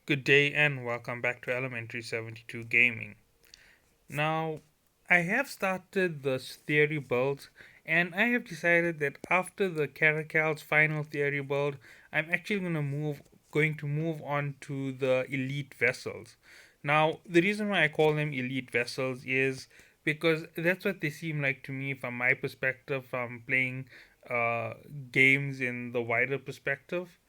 Good day and welcome back to Elementary 72 Gaming. Now, I have started the theory build and I have decided that after the Caracal's final theory build, I'm actually going to move on to the elite vessels. Now, the reason why I call them elite vessels is because that's what they seem like to me from my perspective from playing uh, games in the wider perspective.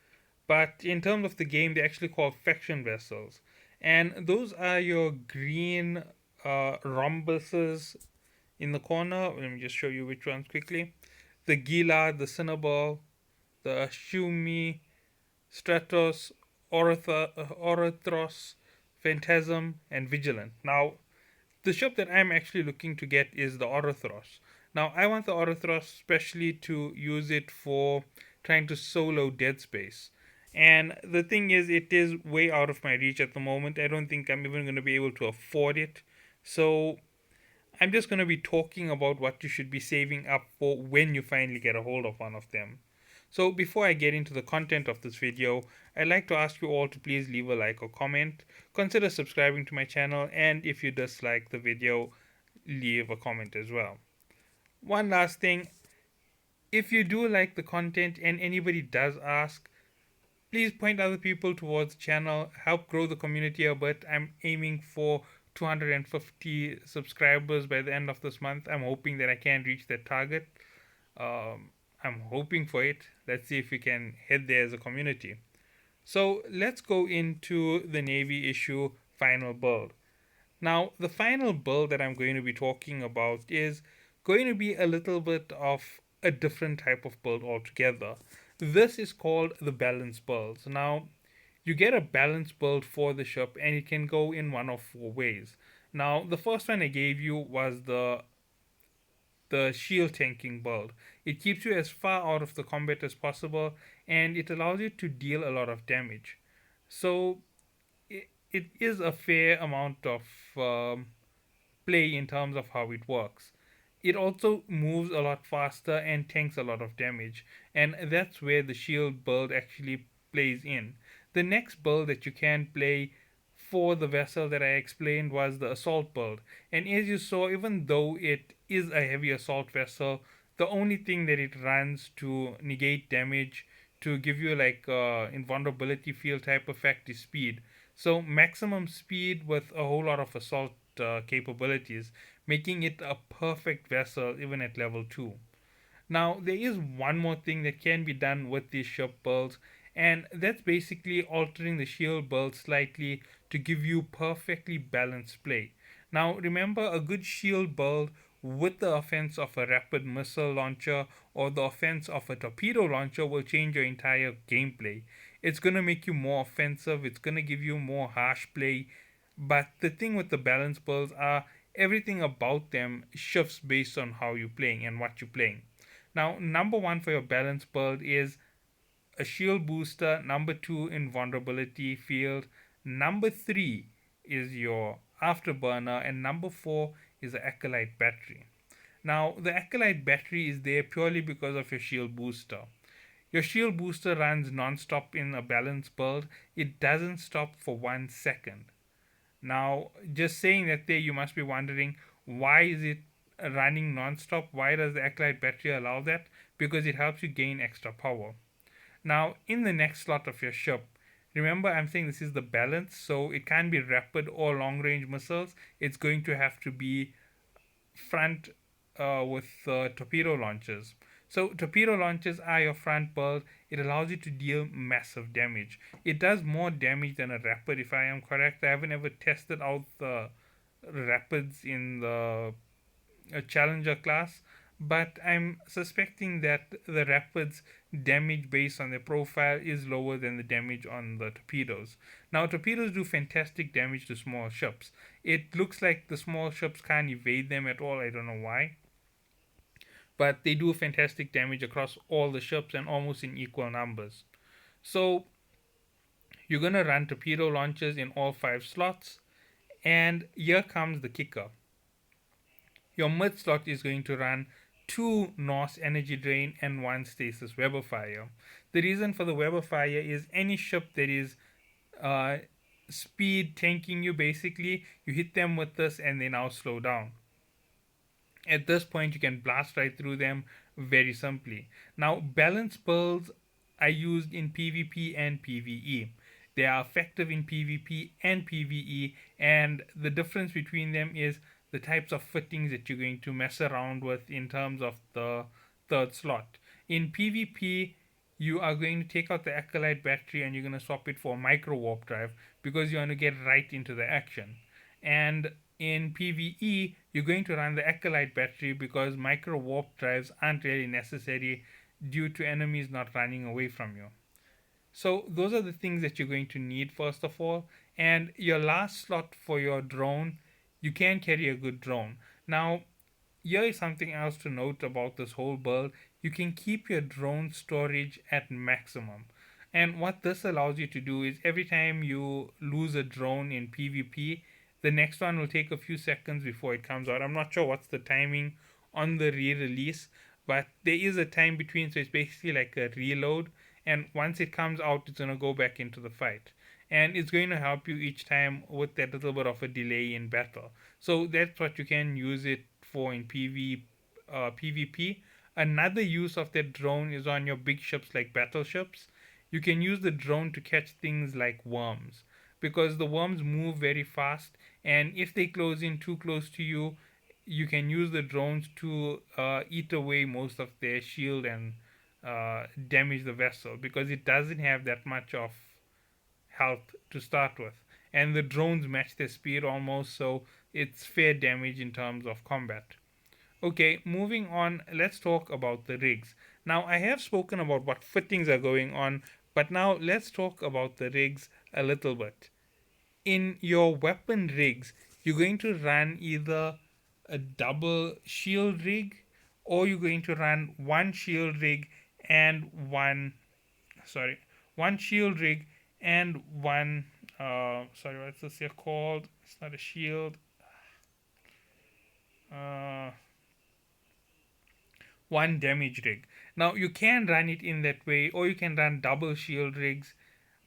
But in terms of the game, they're actually called faction vessels. And those are your green rhombuses in the corner. Let me just show you which ones quickly. The Gila, the Cinnabal, the Shumi, Stratos, Orithros, Phantasm, and Vigilant. Now, the ship that I'm actually looking to get is the Orithros. Now, I want the Orithros especially to use it for trying to solo Dead Space. And the thing is, it is way out of my reach at the moment. I don't think I'm even going to be able to afford it. So, I'm just going to be talking about what you should be saving up for when you finally get a hold of one of them. So before I get into the content of this video, I'd like to ask you all to please leave a like or comment, consider subscribing to my channel, and if you dislike the video, leave a comment as well. One last thing, if you do like the content and anybody does ask, please point other people towards the channel, help grow the community a bit. I'm aiming for 250 subscribers by the end of this month. I'm hoping that I can reach that target. Um, I'm hoping for it. Let's see if we can head there as a community. So let's go into the Navy issue final build. Now, the final build that I'm going to be talking about is going to be a little bit of a different type of build altogether. This is called the balance build. Now, you get a balance build for the ship and it can go in one of four ways. Now, the first one I gave you was the shield tanking build. It keeps you as far out of the combat as possible and it allows you to deal a lot of damage. So it is a fair amount of play in terms of how it works. It also moves a lot faster and tanks a lot of damage, and that's where the shield build actually plays in. The next build that you can play for the vessel that I explained was the assault build. And as you saw, even though it is a heavy assault vessel, the only thing that it runs to negate damage, to give you like invulnerability field type effect is speed. So maximum speed with a whole lot of assault capabilities, making it a perfect vessel even at level 2. Now, there is one more thing that can be done with these ship builds, and that's basically altering the shield build slightly to give you perfectly balanced play. Now, remember, a good shield build with the offense of a rapid missile launcher or the offense of a torpedo launcher will change your entire gameplay. It's going to make you more offensive, it's going to give you more harsh play, but the thing with the balance builds are everything about them shifts based on how you're playing and what you're playing. Now, number one for your balance build is a shield booster. Number two, invulnerability field. Number three is your afterburner, and number four is the acolyte battery. Now, the acolyte battery is there purely because of your shield booster. Your shield booster runs non-stop in a balance build. It doesn't stop for 1 second. Now, just saying that there, you must be wondering why is it running non-stop? Why does the acolyte battery allow that? Because it helps you gain extra power. Now, in the next slot of your ship, remember I'm saying this is the balance, so it can be rapid or long range missiles. It's going to have to be front with torpedo launchers. So torpedo launchers are your front build. It allows you to deal massive damage. It does more damage than a rapid, if I am correct. I haven't ever tested out the rapids in the challenger class, but I'm suspecting that the rapids damage based on their profile is lower than the damage on the torpedoes. Now, torpedoes do fantastic damage to small ships. It looks like the small ships can't evade them at all. I don't know why, but they do fantastic damage across all the ships and almost in equal numbers. So you're gonna run torpedo launchers in all 5 slots, and here comes the kicker. Your mid slot is going to run 2 Norse energy drain and 1 stasis Weber fire. The reason for the Weber fire is any ship that is uh, speed tanking you basically. You hit them with this and they now slow down. At this point, you can blast right through them very simply. Now, balance builds are used in PvP and PvE. They are effective in PvP and PvE, and the difference between them is the types of fittings that you're going to mess around with in terms of the third slot. In PvP, you are going to take out the Acolyte battery and you're going to swap it for a micro warp drive because you want to get right into the action. And in PvE, you're going to run the Acolyte battery because micro warp drives aren't really necessary due to enemies not running away from you. So those are the things that you're going to need first of all. And your last slot for your drone, you can carry a good drone. Now, here is something else to note about this whole build. You can keep your drone storage at maximum. And what this allows you to do is every time you lose a drone in PvP, the next one will take a few seconds before it comes out. I'm not sure what's the timing on the re-release, but there is a time between, so it's basically like a reload. And once it comes out, it's gonna go back into the fight, and it's going to help you each time with that little bit of a delay in battle. So that's what you can use it for in PvP. Another use of that drone is on your big ships like battleships. You can use the drone to catch things like worms because the worms move very fast, and if they close in too close to you, you can use the drones to eat away most of their shield and damage the vessel because it doesn't have that much of health to start with. And the drones match their speed almost, so it's fair damage in terms of combat. Okay, moving on, let's talk about the rigs. Now, I have spoken about what fittings are going on, but now let's talk about the rigs a little bit. In your weapon rigs, you're going to run either a double shield rig or you're going to run one shield rig and sorry, one shield rig and one sorry, what's this here called? It's not a shield. Uh, One damage rig. Now you can run it in that way, or you can run double shield rigs.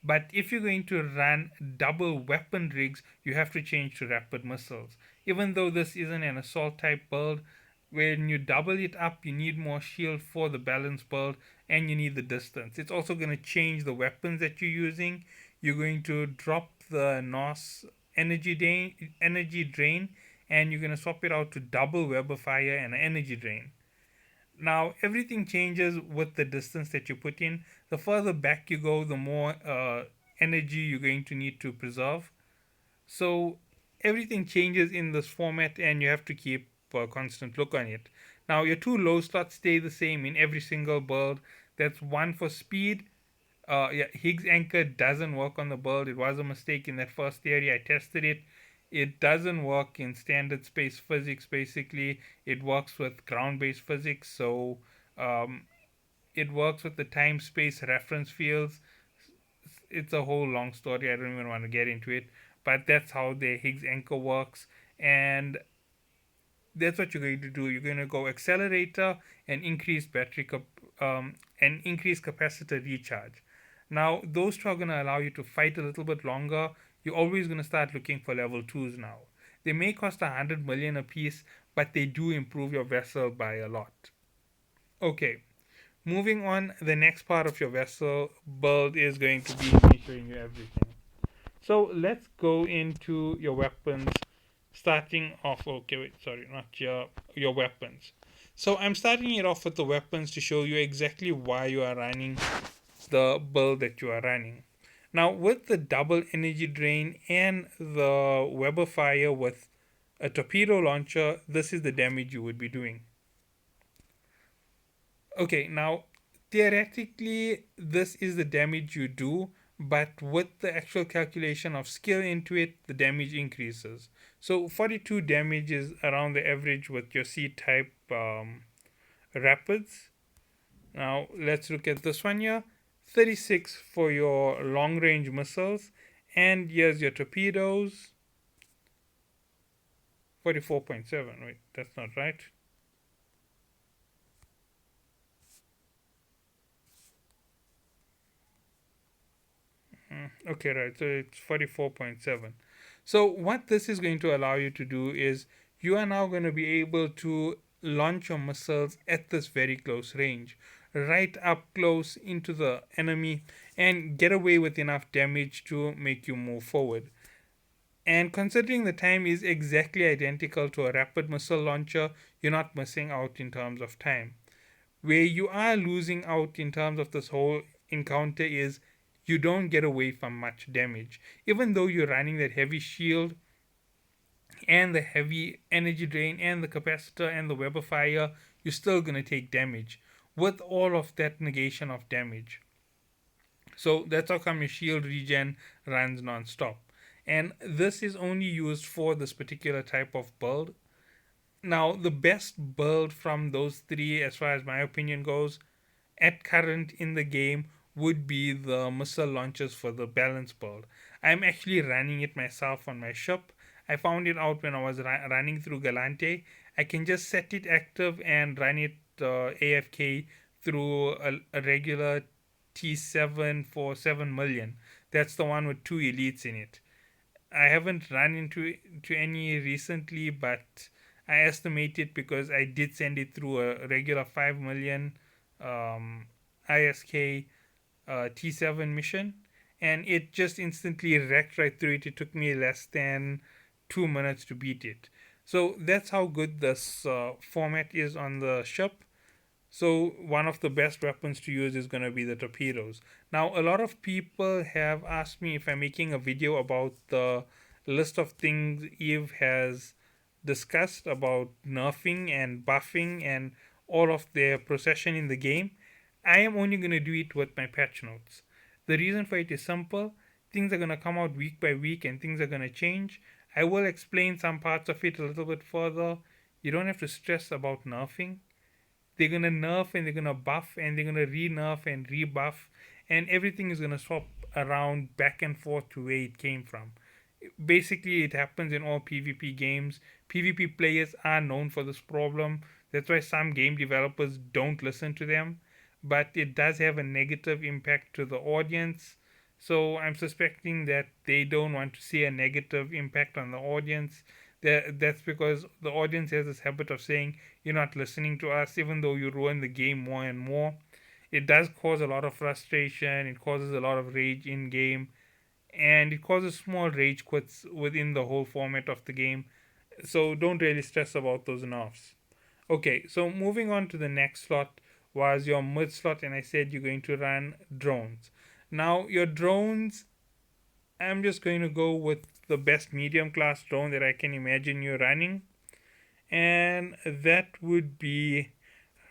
But if you're going to run double weapon rigs, you have to change to rapid missiles. Even though this isn't an assault type build, when you double it up, you need more shield for the balance build, and you need the distance. It's also going to change the weapons that you're using. You're going to drop the NOS energy drain, and you're going to swap it out to double web of fire and an energy drain. Now everything changes with the distance that you put in. The further back you go, the more energy you're going to need to preserve. So everything changes in this format, and you have to keep a constant look on it. Now your two low slots stay the same in every single build. That's one for speed. Yeah, Higgs anchor doesn't work on the build. It was a mistake in that first theory. I tested it. It doesn't work in standard space physics. Basically, it works with ground-based physics. So um, it works with the time-space reference fields. It's a whole long story. I don't even want to get into it. But that's how the Higgs anchor works, and that's what you're going to do. You're going to go accelerator and increase and increase capacitor recharge. Now, those two are going to allow you to fight a little bit longer. You're always going to start looking for level 2s now. They may cost 100 million a piece, but they do improve your vessel by a lot. Okay, moving on, the next part of your vessel build is going to be me showing you everything. So let's go into your weapons, starting off. Okay, wait, sorry, not your weapons. So I'm starting it off with the weapons to show you exactly why you are running the build that you are running. Now, with the double energy drain and the web of fire with a torpedo launcher, this is the damage you would be doing. Okay, now theoretically, this is the damage you do, but with the actual calculation of skill into it, the damage increases. So 42 damage is around the average with your C type rapids. Now let's look at this one here. 36 for your long range missiles, and here's your torpedoes. 44.7. Wait, that's not right. Okay, right. So it's 44.7. So what this is going to allow you to do is you are now going to be able to launch your missiles at this very close range, right up close into the enemy, and get away with enough damage to make you move forward. And considering the time is exactly identical to a rapid missile launcher, you're not missing out in terms of time. Where you are losing out in terms of this whole encounter is you don't get away from much damage. Even though you're running that heavy shield and the heavy energy drain and the capacitor and the web of fire, you're still going to take damage with all of that negation of damage. So that's how come your shield regen runs non-stop. And this is only used for this particular type of build. Now, the best build from those three, as far as my opinion goes, at current in the game would be the missile launchers for the balance build. I'm actually running it myself on my ship. I found it out when I was running through Galante. I can just set it active and run it AFK through a regular T7 for 7 million. That's the one with two elites in it. I haven't run into to any recently, but I estimate it because I did send it through a regular 5 million um, ISK T7 mission, and it just instantly wrecked right through it. It took me less than 2 minutes to beat it. So that's how good this format is on the ship. So one of the best weapons to use is going to be the torpedoes. Now, a lot of people have asked me if I'm making a video about the list of things Eve has discussed about nerfing and buffing and all of their procession in the game. I am only going to do it with my patch notes. The reason for it is simple. Things are going to come out week by week and things are going to change. I will explain some parts of it a little bit further. You don't have to stress about nerfing. They're gonna nerf and they're gonna buff and they're gonna re-nerf and rebuff, and everything is gonna swap around back and forth to where it came from. Basically, it happens in all PvP games. PvP players are known for this problem. That's why some game developers don't listen to them, but it does have a negative impact to the audience. So I'm suspecting that they don't want to see a negative impact on the audience. That's because the audience has this habit of saying, you're not listening to us, even though you ruin the game more and more. It does cause a lot of frustration, it causes a lot of rage in game, and it causes small rage quits within the whole format of the game. So don't really stress about those nerfs. Okay, so moving on to the next slot was your mid slot, and I said you're going to run drones. Now, your drones, I'm just going to go with the best medium class drone that I can imagine you running, and that would be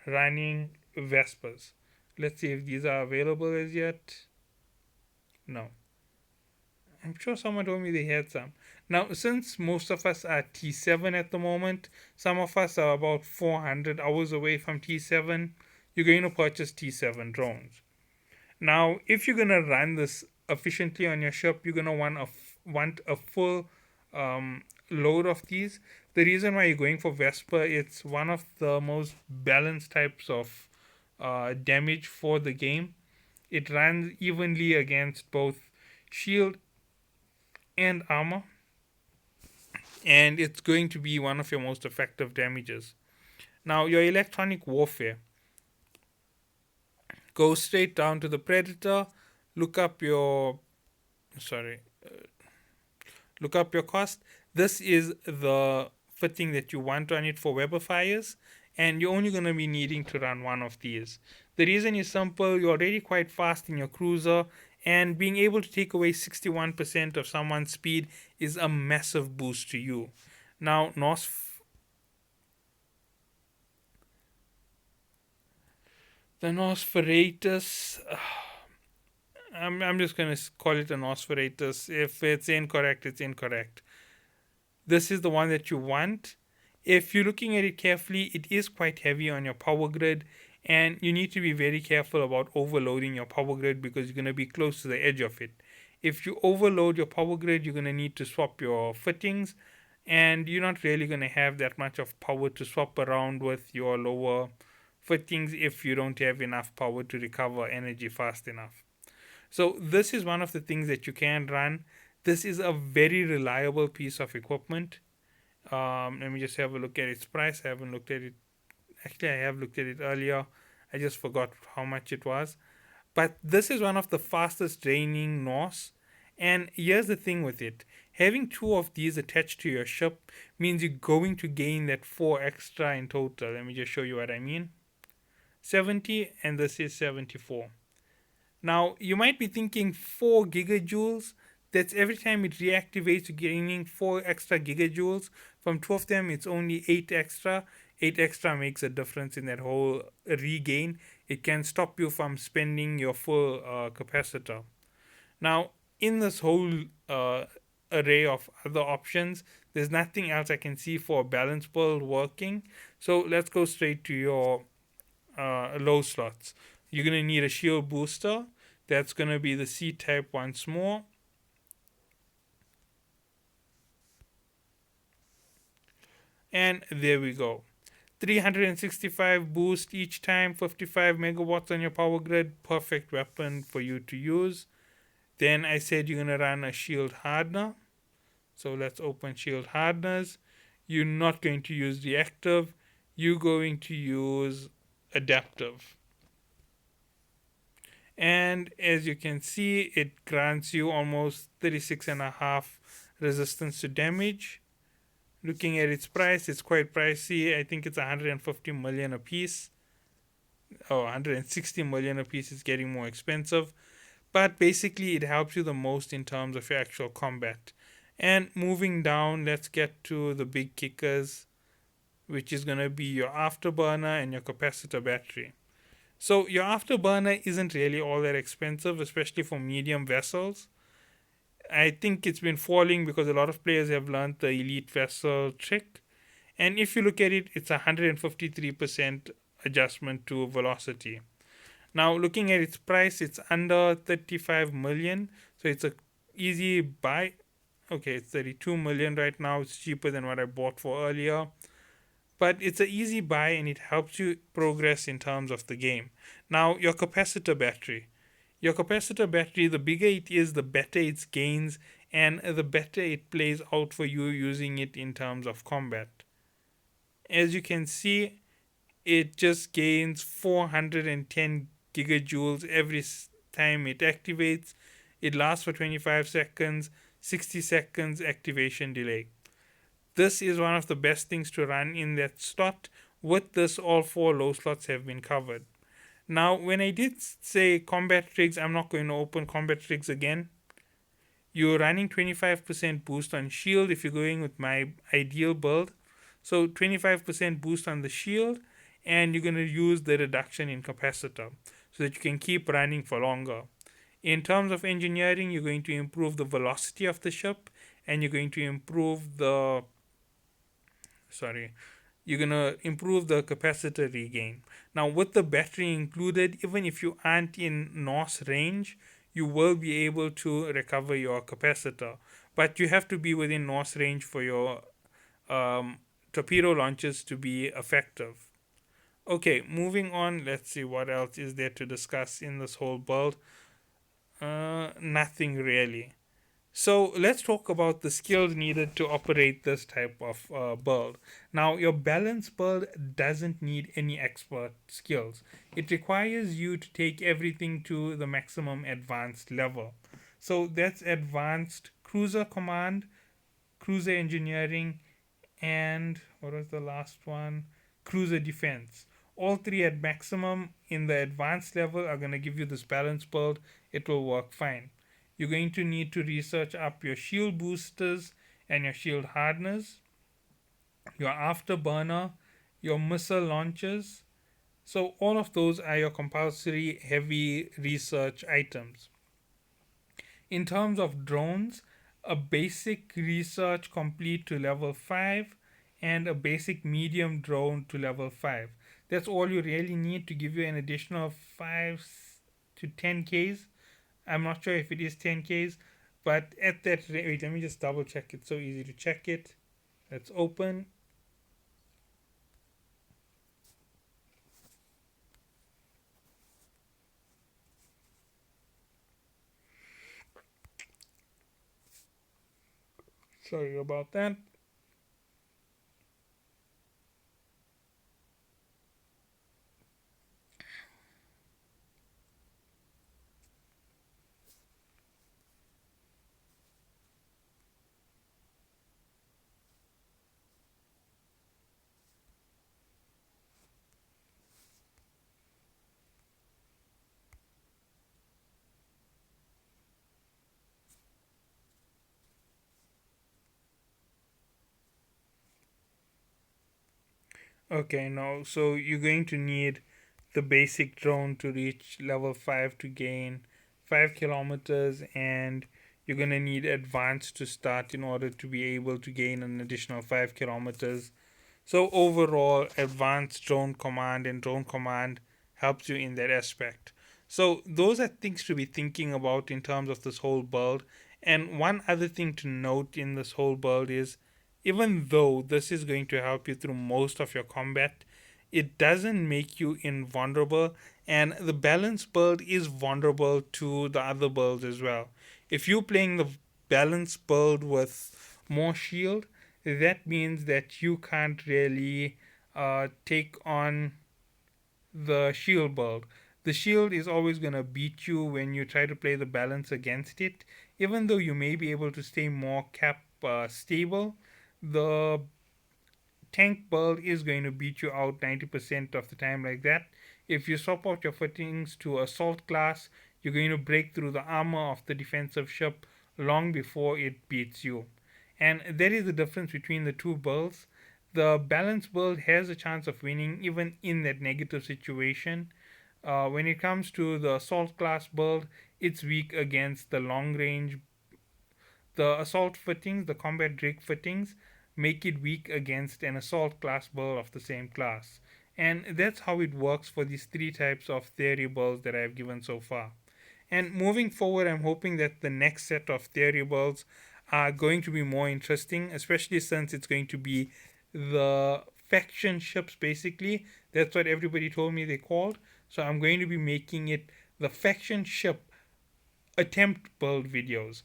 running Vespers. Let's see if these are available as yet. No. I'm sure someone told me they had some. Now, since most of us are T7 at the moment, some of us are about 400 hours away from T7, you're going to purchase T7 drones. Now, if you're going to run this efficiently on your ship, you're going to want a full load of these. The reason why you're going for Vesper, it's one of the most balanced types of damage for the game. It runs evenly against both shield and armor, and it's going to be one of your most effective damages. Now, your electronic warfare, go straight down to the Predator, look up your sorry look up your cost. This is the fitting that you want on it for webifiers, and you're only going to be needing to run one of these. The reason is simple. You're already quite fast in your cruiser, and being able to take away 61% of someone's speed is a massive boost to you. Now, the Nosferatus, I'm just going to call it a Nosferatus. If it's incorrect, it's incorrect. This is the one that you want. If you're looking at it carefully, it is quite heavy on your power grid, and you need to be very careful about overloading your power grid because you're going to be close to the edge of it. If you overload your power grid, you're going to need to swap your fittings, and you're not really going to have that much of power to swap around with your lower fittings if you don't have enough power to recover energy fast enough. So this is one of the things that you can run. This is a very reliable piece of equipment. Let me just have a look at its price. I haven't looked at it. Actually, I have looked at it earlier. I just forgot how much it was. But this is one of the fastest draining NOS. And here's the thing with it, having two of these attached to your ship means you're going to gain that 4 extra in total. Let me just show you what I mean. 70, and this is 74. Now, you might be thinking 4 gigajoules. That's every time it reactivates, you're gaining 4 extra gigajoules. From two of them, it's only 8 extra. 8 extra makes a difference in that whole regain. It can stop you from spending your full capacitor. Now, in this whole array of other options, there's nothing else I can see for a balance build working. So let's go straight to your low slots. You're going to need a shield booster. That's going to be the C type once more. And there we go. 365 boost each time, 55 megawatts on your power grid. Perfect weapon for you to use. Then I said you're going to run a shield hardener. So let's open shield hardeners. You're not going to use reactive. You're going to use adaptive. And as you can see, it grants you almost 36.5 resistance to damage. Looking at its price, it's quite pricey. I think it's 150 million a piece. Oh, 160 million a piece. Is getting more expensive. But basically, it helps you the most in terms of your actual combat. And moving down, let's get to the big kickers, which is going to be your afterburner and your capacitor battery. So your afterburner isn't really all that expensive, especially for medium vessels. I think it's been falling because a lot of players have learned the elite vessel trick. And if you look at it, it's 153% adjustment to velocity. Now, looking at its price, it's under 35 million. So it's a easy buy. Okay, it's 32 million right now. It's cheaper than what I bought for earlier. But it's an easy buy and it helps you progress in terms of the game. Now, your capacitor battery. Your capacitor battery, the bigger it is, the better its gains and the better it plays out for you using it in terms of combat. As you can see, it just gains 410 gigajoules every time it activates. It lasts for 25 seconds, 60 seconds activation delay. This is one of the best things to run in that slot. With this, all 4 low slots have been covered. Now, when I did say combat trigs, I'm not going to open combat trigs again. You're running 25% boost on shield if you're going with my ideal build. So 25% boost on the shield, and you're going to use the reduction in capacitor so that you can keep running for longer. In terms of engineering, you're going to improve the velocity of the ship, and you're going to improve the you're going to improve the capacitor regain. Now, with the battery included, even if you aren't in NOS range, you will be able to recover your capacitor. But you have to be within NOS range for your torpedo launches to be effective. Okay, moving on. Let's see what else is there to discuss in this whole build. Nothing really. So let's talk about the skills needed to operate this type of build. Now, your balance build doesn't need any expert skills. It requires you to take everything to the maximum advanced level. So that's advanced cruiser command, cruiser engineering, and what was the last one? Cruiser defense. All 3 at maximum in the advanced level are going to give you this balance build. It will work fine. You're going to need to research up your shield boosters and your shield hardeners, your afterburner, your missile launchers. So all of those are your compulsory heavy research items. In terms of drones, a basic research complete to level 5 and a basic medium drone to level 5. That's all you really need to give you an additional 5 to 10 Ks. I'm not sure if it is 10 Ks, but at that rate, wait, let me just double check. It's so easy to check it. Let's open. Sorry about that. Okay, now so you're going to need the basic drone to reach level 5 to gain 5 kilometers, and you're going to need advanced to start in order to be able to gain an additional 5 kilometers. So overall, advanced drone command and drone command helps you in that aspect. So those are things to be thinking about in terms of this whole build. And one other thing to note in this whole build is, even though this is going to help you through most of your combat, it doesn't make you invulnerable, and the balance build is vulnerable to the other builds as well. If you're playing the balance build with more shield, that means that you can't really take on the shield build. The shield is always going to beat you when you try to play the balance against it. Even though you may be able to stay more cap stable, the tank build is going to beat you out 90% of the time like that. If you swap out your fittings to assault class, you're going to break through the armor of the defensive ship long before it beats you. And that is the difference between the two builds. The balance build has a chance of winning even in that negative situation. When it comes to the assault class build, it's weak against the long range. The assault fittings, the combat Drake fittings, make it weak against an assault class build of the same class. And that's how it works for these three types of theory builds that I've given so far. And moving forward, I'm hoping that the next set of theory builds are going to be more interesting, especially since it's going to be the faction ships basically. That's what everybody told me they called. So I'm going to be making it the faction ship attempt build videos.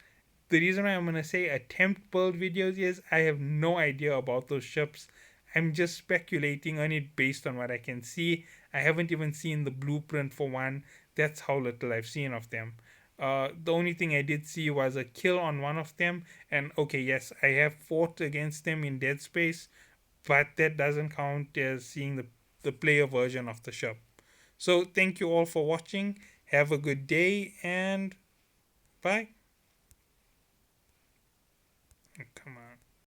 The reason why I'm gonna say attempt build videos is I have no idea about those ships. I'm just speculating on it based on what I can see. I haven't even seen the blueprint for one. That's how little I've seen of them. The only thing I did see was a kill on one of them, and okay, yes, I have fought against them in Dead Space, but that doesn't count as seeing the player version of the ship. So, thank you all for watching. Have a good day, and bye. Come on.